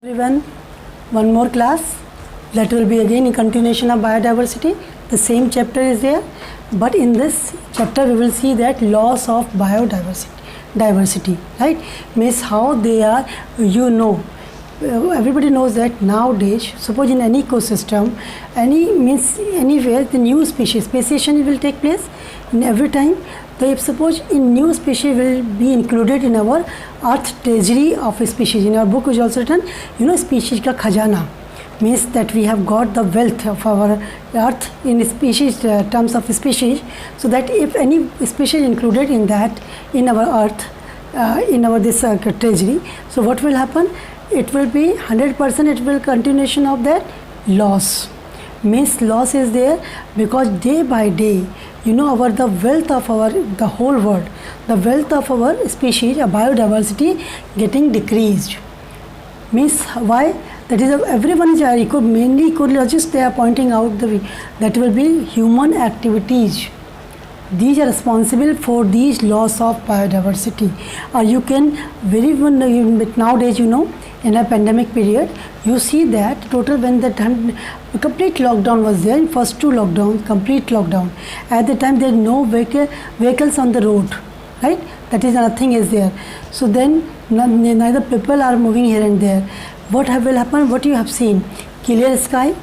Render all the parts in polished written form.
Everyone, one more class that will be again in continuation of biodiversity. The same chapter is there, but in this chapter we will see that loss of biodiversity, right? Means how they are, everybody knows that nowadays, suppose in any ecosystem, anywhere the new speciation will take place in every time. If suppose in new species will be included in our earth treasury of a species. In our book is also written, species ka khajana, means that we have got the wealth of our earth in species, terms of species, so that if any species included in that, in our earth, in our this treasury, so what will happen? It will be 100%, it will continuation of that loss. Means loss is there because day by day, the wealth of the whole world, the wealth of our species, biodiversity getting decreased. Means why? That is, everyone is mainly ecologists, they are pointing out that will be human activities. These are responsible for these loss of biodiversity. You can nowadays, in a pandemic period, you see that total when the complete lockdown was there, in first two lockdowns, complete lockdown. At the time there are no vehicles on the road, right? That is nothing is there. So then neither people are moving here and there. What will happen? What you have seen? Clear sky,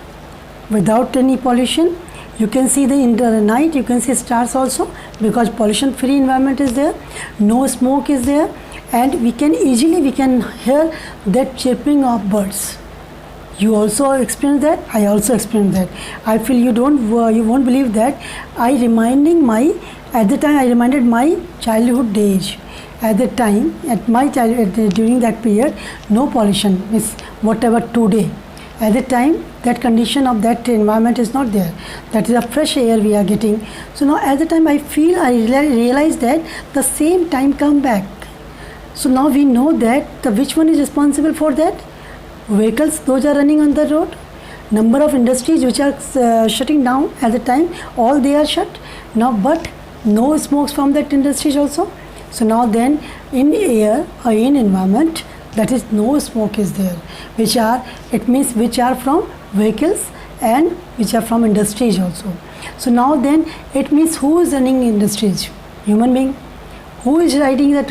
without any pollution. You can see in the night, you can see stars also because pollution free environment is there. No smoke is there. And we can easily hear that chirping of birds. You also experience that. I also experience that. I feel you won't believe that. At the time I reminded my childhood days. At the time, during that period, no pollution. Means whatever today. At the time, that condition of that environment is not there. That is a fresh air we are getting. So now at the time I realize that the same time come back. So now we know that which one is responsible for that? Vehicles, those are running on the road. Number of industries which are shutting down at the time, all they are shut. Now, but no smokes from that industries also. So now then, in air or in environment, that is no smoke is there, which are from vehicles and which are from industries also. So now then, it means who is running industries? Human being. Who is riding the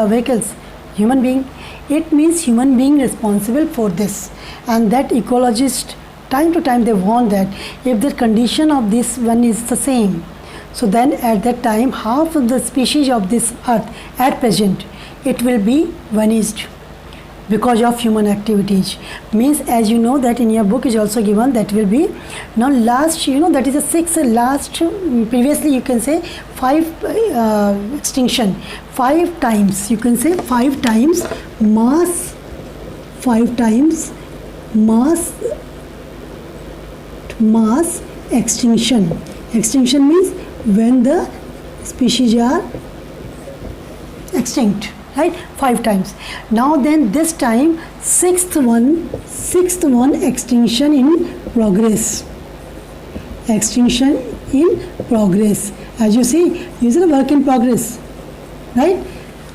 vehicles? Human being. It means human being responsible for this. And that ecologist, time to time they warn that if the condition of this one is the same, so then at that time half of the species of this earth at present, it will be vanished because of human activities. Means as you know that in your book is also given that will be now last, that is a previously you can say 5 extinction, 5 times, you can say 5 times mass extinction. Extinction means when the species are extinct. Right, 5 times. Now then, this time sixth one extinction in progress. Extinction in progress. As you see, this is a work in progress, right?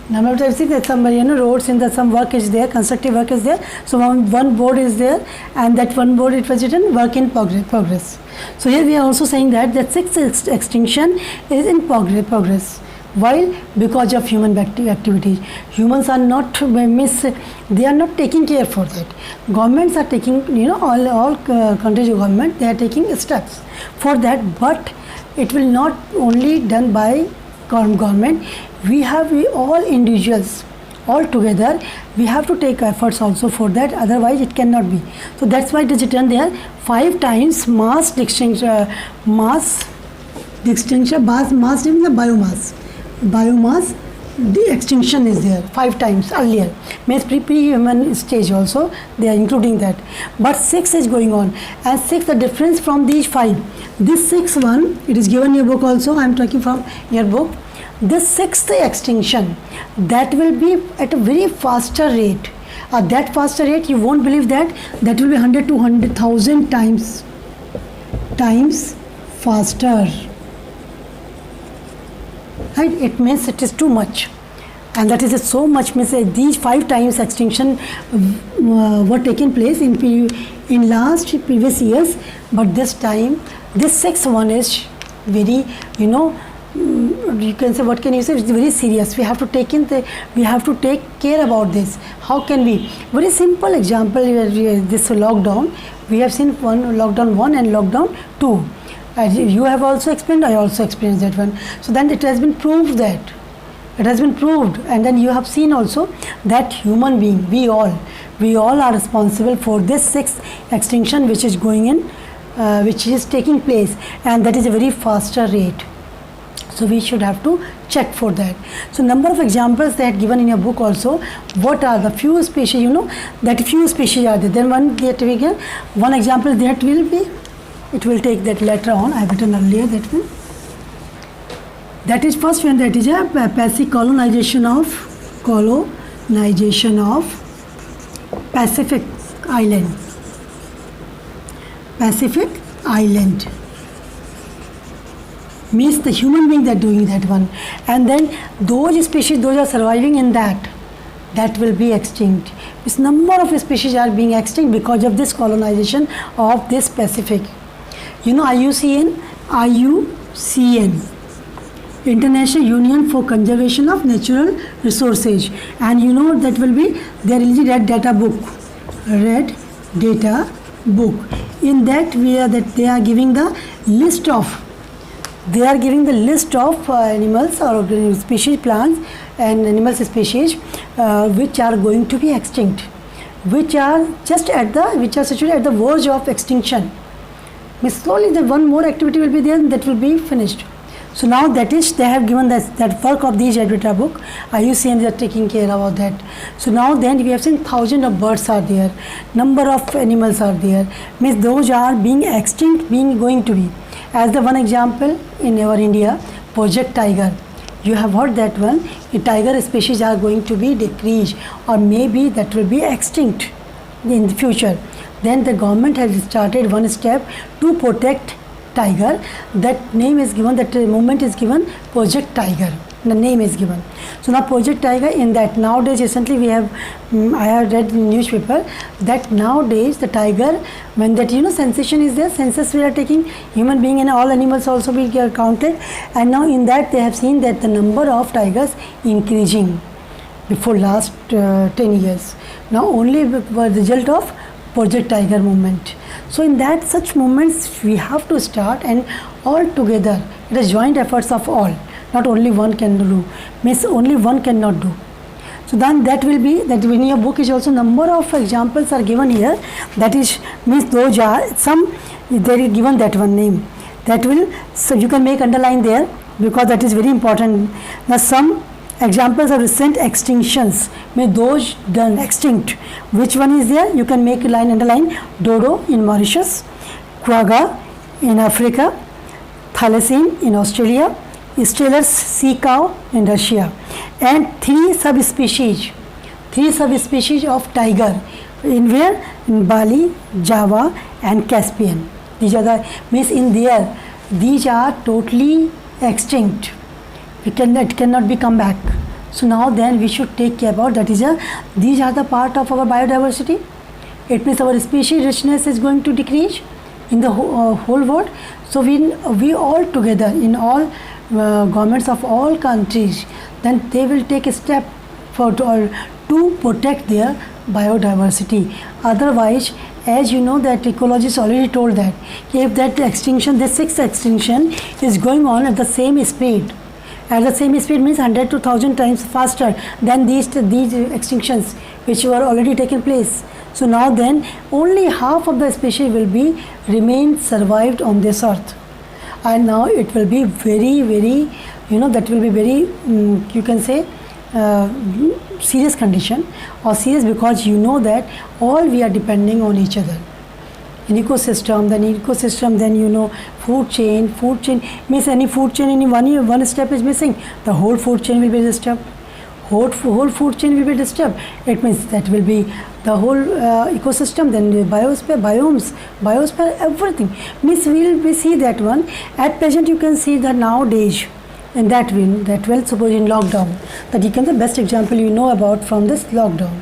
Number of times that some roads in some work is there, constructive work is there. So one board is there, and that one board it was written work in progress. So here we are also saying that sixth extinction is in progress. While because of human activities, humans are not they are not taking care for that. Governments are taking, all countries of government, they are taking steps for that, but it will not only done by government. We all individuals all together, we have to take efforts also for that, otherwise it cannot be. So that's why it is written there 5 times mass extinction, mass means the biomass, the extinction is there 5 times earlier. Means pre-human stage also they are including that. But 6 is going on, and 6 the difference from these 5. This 6th one, it is given in your book also. I am talking from your book. This 6th extinction, that will be at a very faster rate. At that faster rate, you won't believe that will be 100 to 100,000 times faster. Right? It means it is too much. and that is so much, means these 5 times extinction were taken place in last previous years, but this time this 6th one is very, you can say, what can you say, it's very serious. We have to take care about this. How can we? Very simple example, this lockdown. We have seen lockdown 1 and lockdown 2. You have also explained, I also explained that one. So then it has been proved and then you have seen also that human being, we all are responsible for this 6th extinction which is going in, which is taking place, and that is a very faster rate. So we should have to check for that. So number of examples they had given in your book also. What are the few species, that few species are there. Then one example that will be, it will take that later on. I have written earlier that one. That is first one, that is a passive colonization of Pacific Island. Pacific Island. Means the human beings are doing that one, and then those species, those are surviving in that will be extinct. This number of species are being extinct because of this colonization of this Pacific. IUCN, International Union for Conservation of Natural Resources, and that will be, there is a red data book. In that they are giving the list of animals or species, plants and animal species which are going to be extinct, which are situated at the verge of extinction. Slowly the one more activity will be there, and that will be finished. So now that is, they have given that work of these data book. IUCN is taking care about that. So now then we have seen thousands of birds are there, number of animals are there. Means those are being extinct, going to be. As the one example in our India, Project Tiger. You have heard that one. The tiger species are going to be decreased, or maybe that will be extinct in the future. Then the government has started one step to protect tiger. That name is given, that movement is given Project Tiger. The name is given. So now Project Tiger, in that nowadays recently I have read in newspaper that nowadays the tiger, when that sensation is there, census we are taking, human being and all animals also will get counted, and now in that they have seen that the number of tigers increasing before last 10 years. Now only the result of Project Tiger movement. So in that such movements we have to start, and all together it is joint efforts of all. Not only one can do, means only one cannot do. So then that will be, that in your book is also number of examples are given here. That is, means those are some, there is given that one name. That will, so you can make underline there because that is very important. Now some examples of recent extinctions, may those done extinct. Which one is there? You can make a line, underline. Dodo in Mauritius, quagga in Africa, thylacine in Australia, Steller's sea cow in Russia, and three subspecies of tiger in where? In Bali, Java and Caspian. These are the, means in there, these are totally extinct. It cannot be come back. So now then we should take care about that. These are the part of our biodiversity. It means our species richness is going to decrease in the whole world. So we all together, in all governments of all countries, then they will take a step to protect their biodiversity. Otherwise, as you know that ecologists already told that if that extinction, the 6th extinction is going on at the same speed, means 100 to 1000 times faster than these extinctions which were already taken place. So now then only half of the species will be remain survived on this earth, and now it will be very, very, that will be very, you can say serious condition, or serious, because that all we are depending on each other. In ecosystem, then food chain means any food chain in one step is missing, the whole food chain will be disturbed. Whole food chain will be disturbed. It means that will be the whole ecosystem, then the biosphere, everything. Means we see that one. At present you can see that nowadays in that way, suppose in lockdown, that you can, the best example you know about from this lockdown.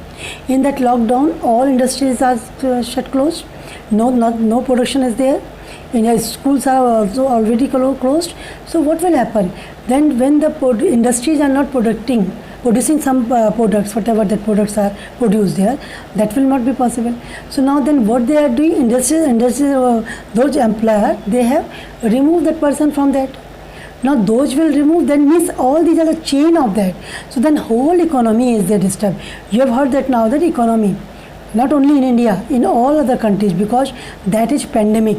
In that lockdown, all industries are shut closed, no production is there, and schools are also already closed. So what will happen? Then when the industries are not producing some products, whatever the products are produced there, that will not be possible. So now then what they are doing, industries, those employer, they have removed that person from that. Now those will remove, that means all these are the chain of that. So then whole economy is there disturbed. You have heard that now, that economy, not only in India, in all other countries, because that is pandemic.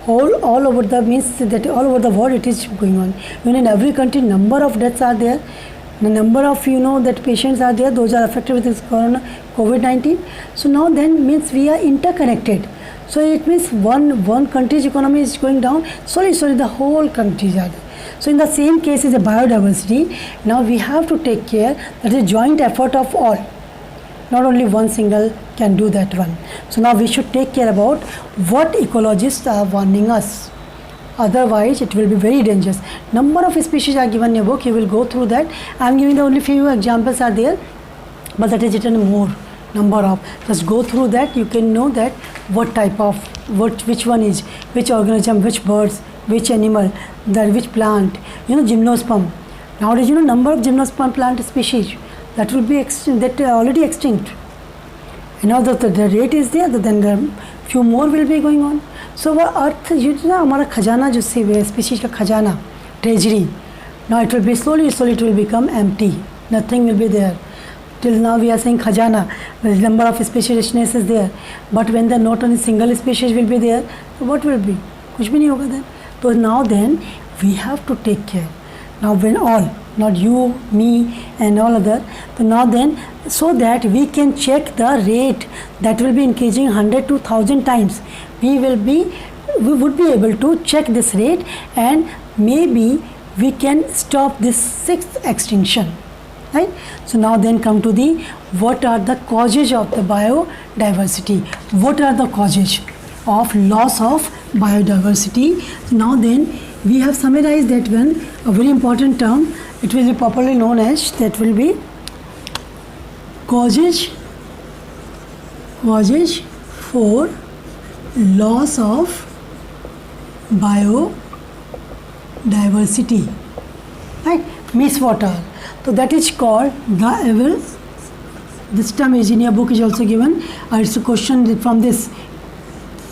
All over the, means that all over the world it is going on. Even in every country, number of deaths are there. The number of that patients are there, those are affected with this COVID-19. So now then means we are interconnected. So it means one country's economy is going down, slowly the whole countries are there. So in the same case is the biodiversity. Now we have to take care, that is a joint effort of all. Not only one single can do that one. So now we should take care about what ecologists are warning us. Otherwise it will be very dangerous. Number of species are given in a book, you will go through that. I am giving the only few examples are there, but that is written more number of. Just go through that, you can know that what type of, which one is, which organism, which birds, which animal, which plant, gymnosperm. Nowadays, number of gymnosperm plant species that will be extinct, that are already extinct. Now the rate is there, then the few more will be going on. So अर्थ हमारा खजाना जो species का खजाना, treasury, now it will be slowly it will become empty. Nothing will be there. Till now we are saying khajana, the number of species richness is there. But when the not only single species will be there, what will be? कुछ भी नहीं होगा then. So now then we have to take care. Now when all, not you, me and all other, so now then, so that we can check the rate that will be increasing 100 to 1000 times. We would be able to check this rate, and maybe we can stop this sixth extinction. Right? So now then come to the, what are the causes of the biodiversity? What are the causes of loss of biodiversity? So now then we have summarized that one, a very important term. It will be popularly known as, that will be causes for loss of biodiversity. Right? Means what are? So that is called the evil. This term is in your book, is also given. It's a question from this.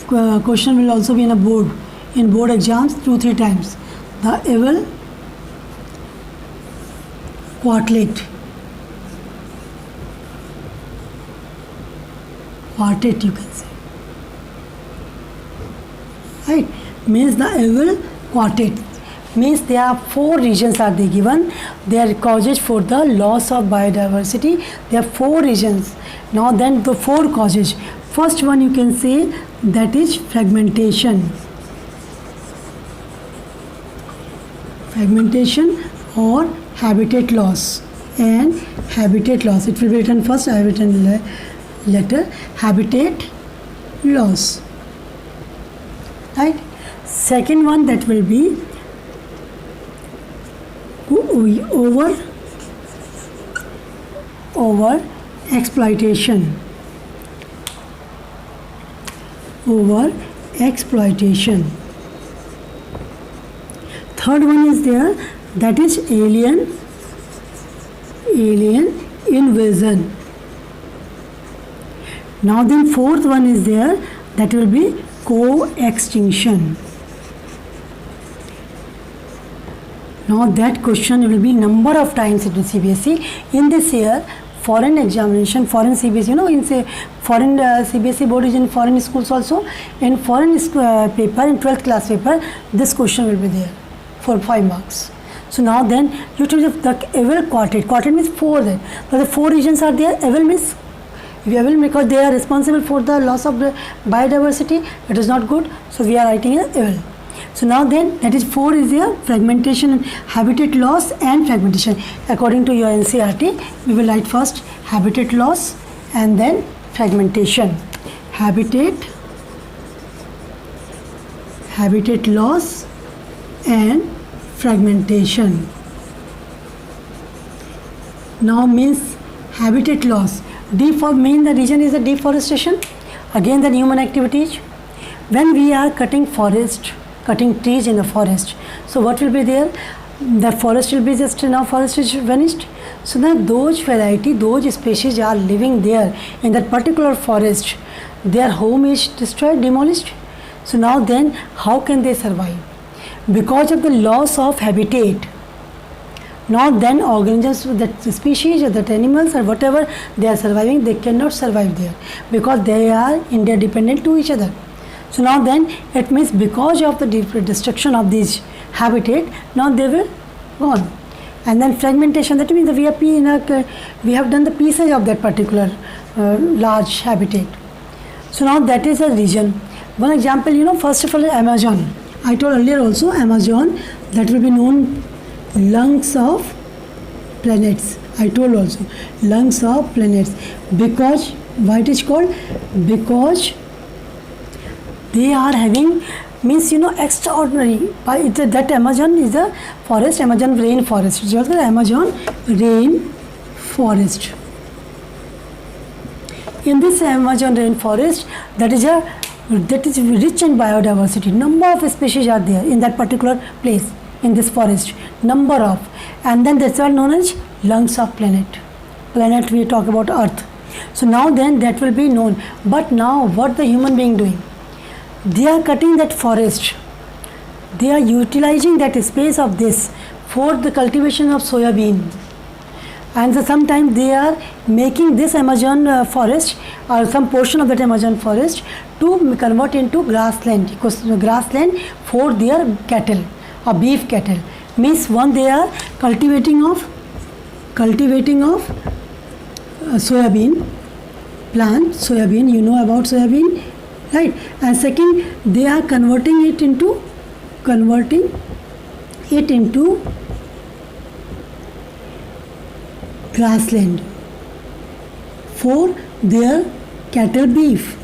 Question will also be in a board, in board exams 2-3 times. The Evil Quartet. Quartet you can say. Right? Means the Evil Quartet. Means there are 4 regions are they given. They are causes for the loss of biodiversity. There are 4 regions. Now then the 4 causes. First one you can say, that is fragmentation. Fragmentation or habitat loss. And habitat loss. It will be written first, I have written letter. Habitat loss. Right? Second one, that will be over exploitation. Over exploitation. Third one is there, that is alien invasion. Now then fourth one is there, that will be co-extinction. Now that question will be number of times in CBSE. In this year, foreign examination, foreign CBSE, in say foreign CBSE board is in foreign schools also. In foreign paper, in 12th class paper, this question will be there for 5 marks. So now then, you choose the Evil Quartet. Quartet means 4 then. So the 4 regions are there. Evil means, evil because they are responsible for the loss of the biodiversity. It is not good. So we are writing as evil. So now then, that is 4 is there, fragmentation, habitat loss and fragmentation. According to your NCERT, we will write first habitat loss and then fragmentation. Habitat loss and fragmentation. Now means habitat loss. Mean the region is the deforestation. Again the human activities. When we are cutting forest, cutting trees in the forest, so what will be there? The forest will be just now forest is vanished. So now those variety, those species are living there in that particular forest. Their home is destroyed, demolished. So now then how can they survive? Because of the loss of habitat. Now then organisms, that species or that animals or whatever they are surviving, they cannot survive there because they are interdependent to each other. So now then it means because of the destruction of these habitat, now they will gone. And then fragmentation, that means we have done the pieces of that particular large habitat. So now that is a region. One example, first of all Amazon. I told earlier also Amazon, that will be known lungs of planets. I told also lungs of planets. Because why it is called? Because they are having means extraordinary. That Amazon is the forest, Amazon rainforest. It's also the Amazon rainforest. In this Amazon rainforest, that is rich in biodiversity. Number of species are there in that particular place, in this forest. Number of, and then that's all known as lungs of planet. Planet we talk about Earth. So now then that will be known. But now what the human being doing? They are cutting that forest. They are utilizing that space of this for the cultivation of soya bean. And so sometimes they are making this Amazon forest or some portion of that Amazon forest to convert into grassland, grassland for their cattle or beef cattle. Means one, they are cultivating of soya bean plant, soya bean, you know about soya bean, right? And second, they are converting it into grassland for their cattle beef.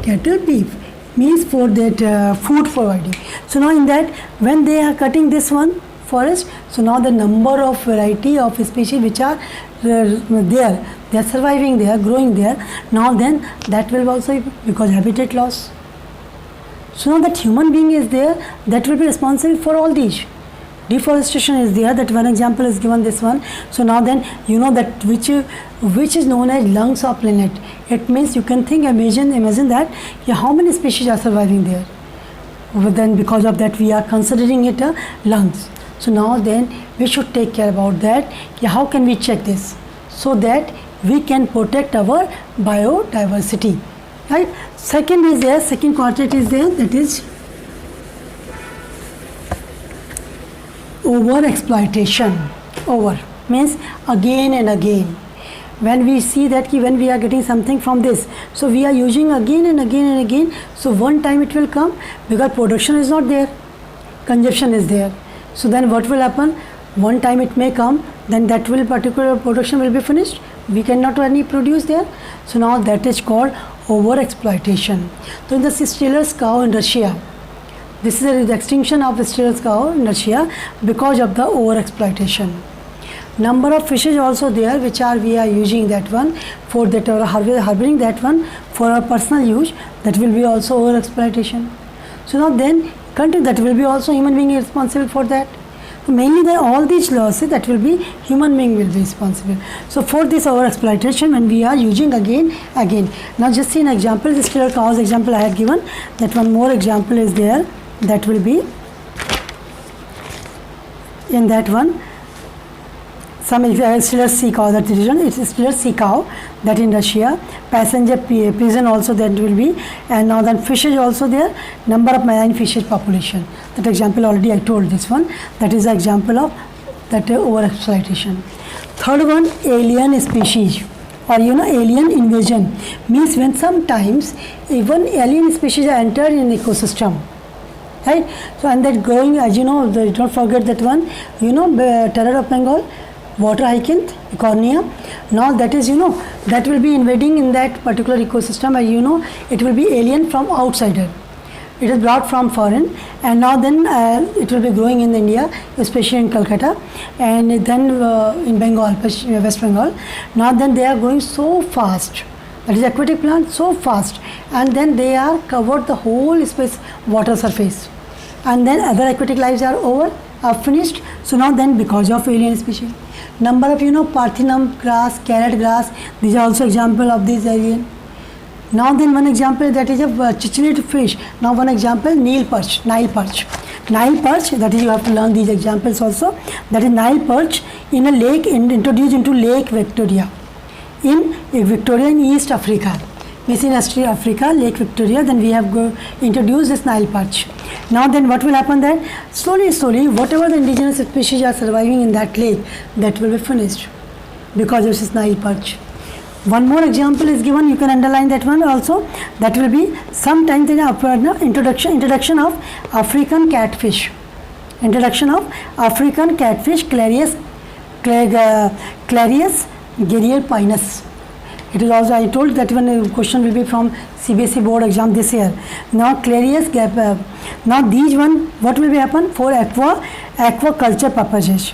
Cattle beef means for that food providing. So now in that, when they are cutting this one forest, so now the number of variety of species which are there, they are surviving there, growing there. Now then that will also because habitat loss. So now that human being is there, that will be responsible for all these. Deforestation is there, that one example is given, this one. So now then that which is known as lungs of planet. It means you can think, imagine that how many species are surviving there. Then because of that we are considering it a lungs. So now then we should take care about that. How can we check this? So that we can protect our biodiversity. Right? Second is there, second quartet is there, that is over exploitation. Over means again and again. When we see that when we are getting something from this, so we are using again and again and again. So one time it will come because production is not there, consumption is there. So then what will happen? One time it may come, then that particular production will be finished. We cannot any produce there. So now that is called over exploitation. So in the Steelers cow in Russia, this is the extinction of the Steelers cow in Russia because of the over exploitation. Number of fishes also there which we are using that one for that harboring that one for our personal use, that will be also over exploitation. So now then country, that will be also human being responsible for that. So mainly all these losses, that will be human being will be responsible. So for this over exploitation, when we are using again. Now just see an example, this Steeler cows example I had given, that one more example is there, that will be in that one. Some Steeler sea cow, that region, it is Steeler sea cow, that in Russia. Passenger pigeon also that will be, and now then fishes also there, number of marine fishes population. That example already I told this one, that is the example of that over exploitation. Third one, alien species or alien invasion, means when sometimes even alien species are entered in ecosystem. Right? So and that growing, as don't forget that one, terror of Bengal, water hyacinth, Ecornia. Now that is that will be invading in that particular ecosystem, and it will be alien from outsider. It is brought from foreign, and now then it will be growing in India, especially in Calcutta, and then in Bengal, West Bengal. Now then they are growing so fast. That is aquatic plant, so fast, and then they are covered the whole space water surface, and then other aquatic lives are over, are finished. So now then because of alien species, number of Parthenum grass, carrot grass, these are also example of these alien. Now then one example, that is a cichlid fish. Now one example, Nile perch. Nile perch, that is you have to learn these examples also. That is Nile perch in a lake, introduced into Lake Victoria. In Victoria in East Africa. Means in Africa, Lake Victoria, then we have introduced this Nile perch. Now then what will happen then? Slowly, whatever the indigenous species are surviving in that lake, that will be finished because of this Nile perch. One more example is given, you can underline that one also. That will be sometimes in introduction of African catfish. Introduction of African catfish, Clarius Pinus. It is also, I told that one question will be from CBSE board exam this year. Now Clarius now these one, what will be happen for aquaculture purposes.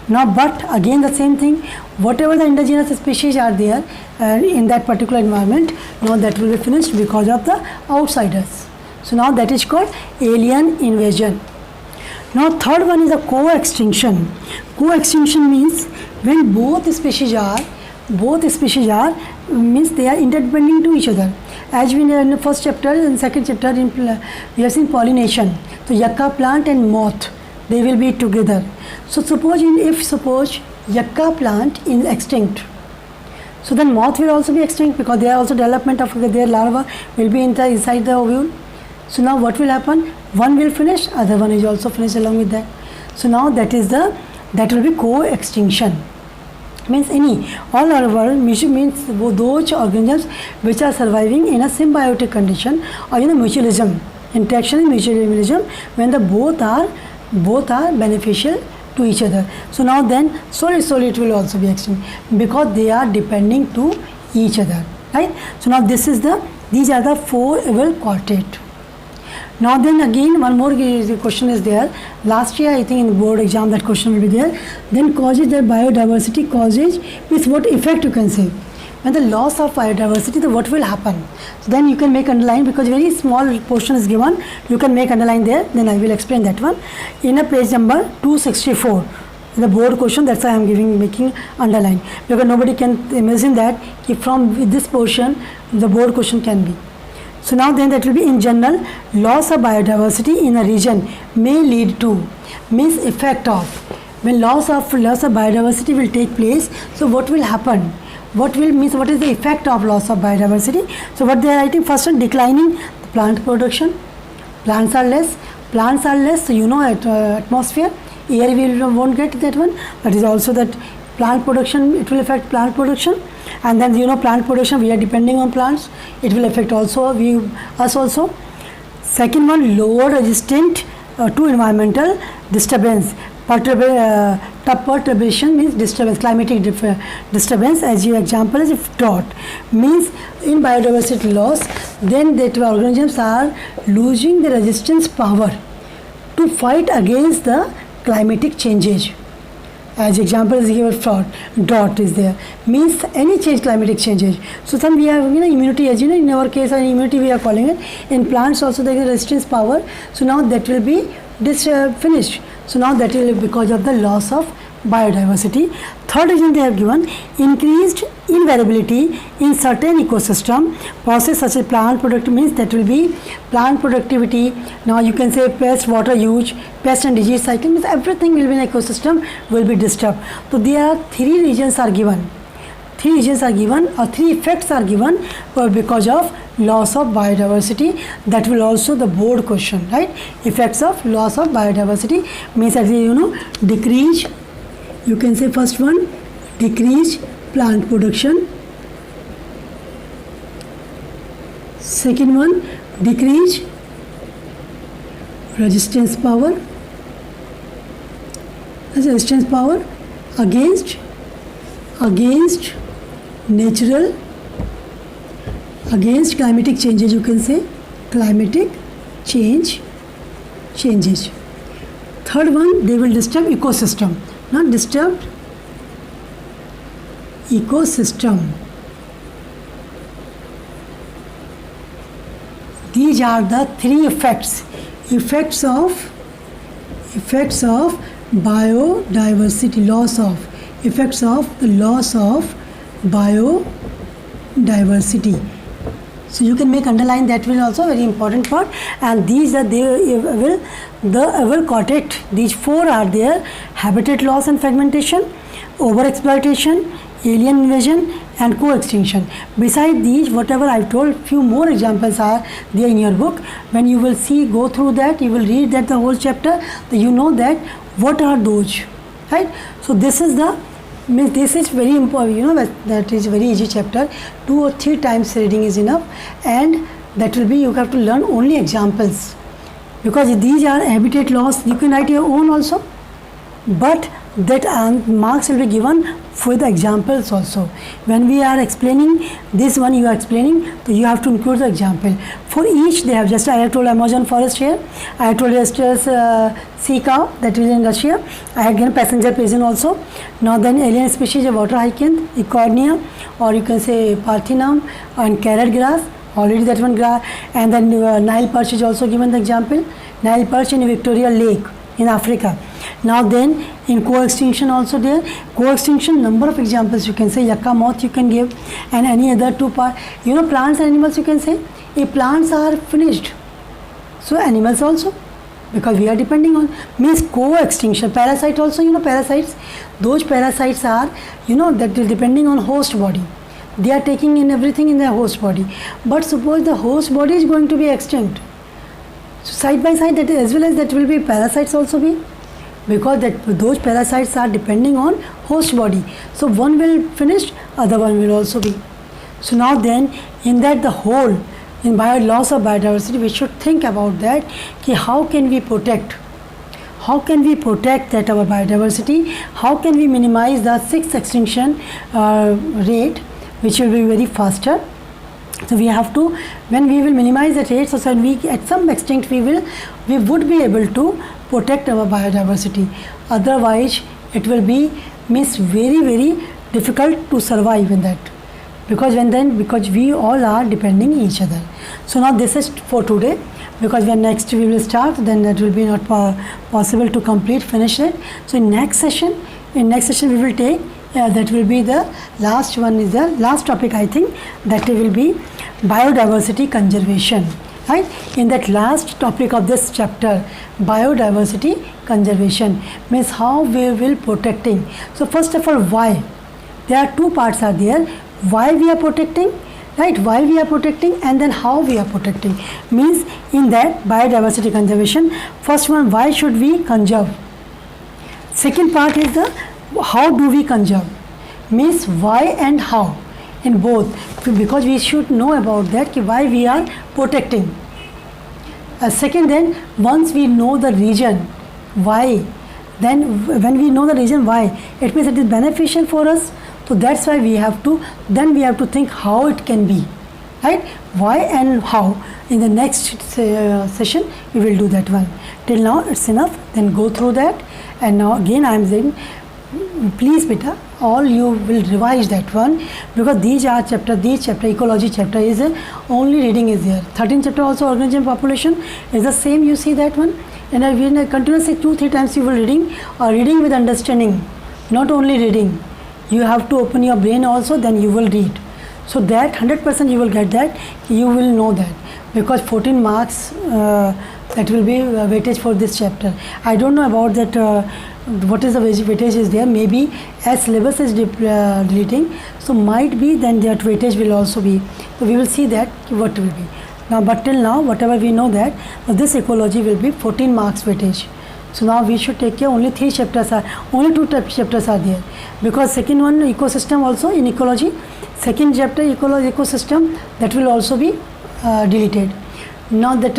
Now but again the same thing, whatever the indigenous species are there in that particular environment, now that will be finished because of the outsiders. So now that is called alien invasion. Now third one is a co-extinction. Co-extinction means when both species are means they are interdependent to each other. As we know in the first chapter and second chapter, we have seen pollination. So yucca plant and moth, they will be together. So suppose yucca plant is extinct, so then moth will also be extinct because they are also development of their larva will be inside the ovule. So now what will happen? One will finish, other one is also finished along with that. So now that will be co-extinction. Means all over means those organisms which are surviving in a symbiotic condition or in a mutualism, interaction in mutualism, when the both are beneficial to each other. So now then slowly it will also be extinct because they are depending to each other, right? So now these are the 4 Evil Quartet. Now then again one more question is there. Last year I think in the board exam that question will be there. Then causes the biodiversity causes with what effect you can say. When the loss of biodiversity, then what will happen? So then you can make underline because very small portion is given. You can make underline there. Then I will explain that one. In a page number 264. The board question, that's why I am making underline. Because nobody can imagine that if from this portion the board question can be. So now then that will be in general, loss of biodiversity in a region may lead to, means effect of, when loss of biodiversity will take place, so what will happen? What is the effect of loss of biodiversity? So what they are writing, first one, declining the plant production. Plants are less, so atmosphere, air we won't get that one. That is also that plant production, it will affect plant production. And then plant production, we are depending on plants, it will affect also us also. Second one, lower resistant to environmental disturbance. Perturbation means disturbance, climatic disturbance. As your example is drought, means in biodiversity loss, then that organisms are losing the resistance power to fight against the climatic changes. As example is given, drought is there, means any change, climatic changes. So some we have immunity, as in our case immunity we are calling it. In plants also there is resistance power. So now that will be finished. So now that will be because of the loss of biodiversity. Third reason they have given, increased invariability in certain ecosystem process such as plant productivity, means that will be plant productivity. Now you can say pest, water use, pest and disease cycle, means everything will be in ecosystem will be disturbed. So there are 3 regions are given. 3 regions are given or 3 effects are given because of loss of biodiversity. That will also the board question, right? Effects of loss of biodiversity means as decrease. You can say first one, decrease plant production. Second one, decrease resistance power. Resistance power against climatic changes, you can say climatic changes. Third one, they will disturb ecosystem. Not disturbed ecosystem. These are the three effects. Effects of biodiversity, effects of the loss of biodiversity. So you can make underline, that will also very important part. And these are the Evil Quartet. These four are there: habitat loss and fragmentation, overexploitation, alien invasion, and co-extinction. Beside these, whatever I've told, few more examples are there in your book. When you will go through that, you will read that the whole chapter, you know that what are those, right? So this is very important, that is very easy chapter. 2 or 3 times reading is enough, and that will be, you have to learn only examples, because these are habitat loss. You can write your own also, but that marks will be given for the examples also. When we are explaining this one, you are explaining, so you have to include the example. For each, they have I have told Amazon forest here, I have told yesterday's sea cow, that is in Russia. I have given passenger pigeon also. Now then alien species of water hyacinth, Ecornia, or you can say Parthenum, and carrot grass, already that one grass, and then Nile perch is also given the example. Nile perch in Victoria Lake in Africa. Now then, in co-extinction also there, co-extinction, number of examples you can say, yucca moth you can give, and any other two plants and animals you can say. If plants are finished, so animals also, because we are depending on, means co-extinction. Parasite also, parasites, those parasites are, that is depending on host body. They are taking in everything in their host body. But suppose the host body is going to be extinct, so side by side, that as well as that will be parasites also be, because those parasites are depending on host body. So one will finish, other one will also be. So now then, in that the whole, in loss of biodiversity, we should think about that, how can we protect that our biodiversity, how can we minimize the 6th extinction rate, which will be very faster. So we have to, when we will minimize the rate, so at some extent we would be able to protect our biodiversity. Otherwise, it will be very, very difficult to survive in that, because we all are depending each other. So now this is for today, because when next we will start, then that will be not possible to finish it. So in next session we will take, that will be the last one, is the last topic, I think, that will be biodiversity conservation, right? In that last topic of this chapter, biodiversity conservation, means how we will protecting. So first of all, why? There are 2 parts are there. Why we are protecting, right? Why we are protecting, and then how we are protecting. Means in that biodiversity conservation, first one, why should we conserve? Second part is the how do we conserve, means why and how, in both, because we should know about that, why we are protecting. Second, then once we know the reason why, then when we know the reason why, it means it is beneficial for us. So that's why we have to think how it can be, right? Why and how. In the next session we will do that one. Till now it's enough, then go through that. And now again I am saying, please beta, all you will revise that one, because these chapter, ecology chapter is only reading is there. 13th chapter also, organism population, is the same, you see that one. And I will continuously 2-3 times you will reading, or reading with understanding, not only reading. You have to open your brain also, then you will read. So that 100% you will get that, you will know that, because 14 marks that will be weightage for this chapter. I don't know about that, what is the weightage is there, maybe as syllabus is deleting, so might be then that weightage will also be. So we will see that what will be. Now, but till now, whatever we know that, this ecology will be 14 marks weightage. So now we should take care, only 2 chapters are there, because second one, ecosystem also in ecology, second chapter ecosystem, that will also be deleted. Now that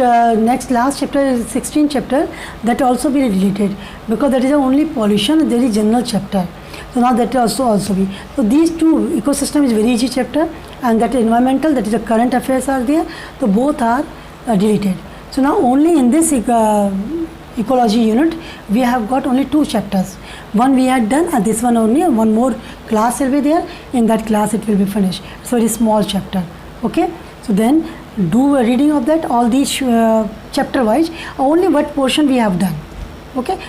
last chapter is 16th chapter, that also be deleted, because that is the only pollution, there is general chapter. So now that also be. So these 2, ecosystem is very easy chapter, and that environmental, that is the current affairs are there, so both are deleted. So now only in this ecology unit we have got only 2 chapters. One we had done, and this one only, one more class will be there. In that class it will be finished. It's a very small chapter. Okay, so then do a reading of that, all these chapter wise, only what portion we have done. Okay.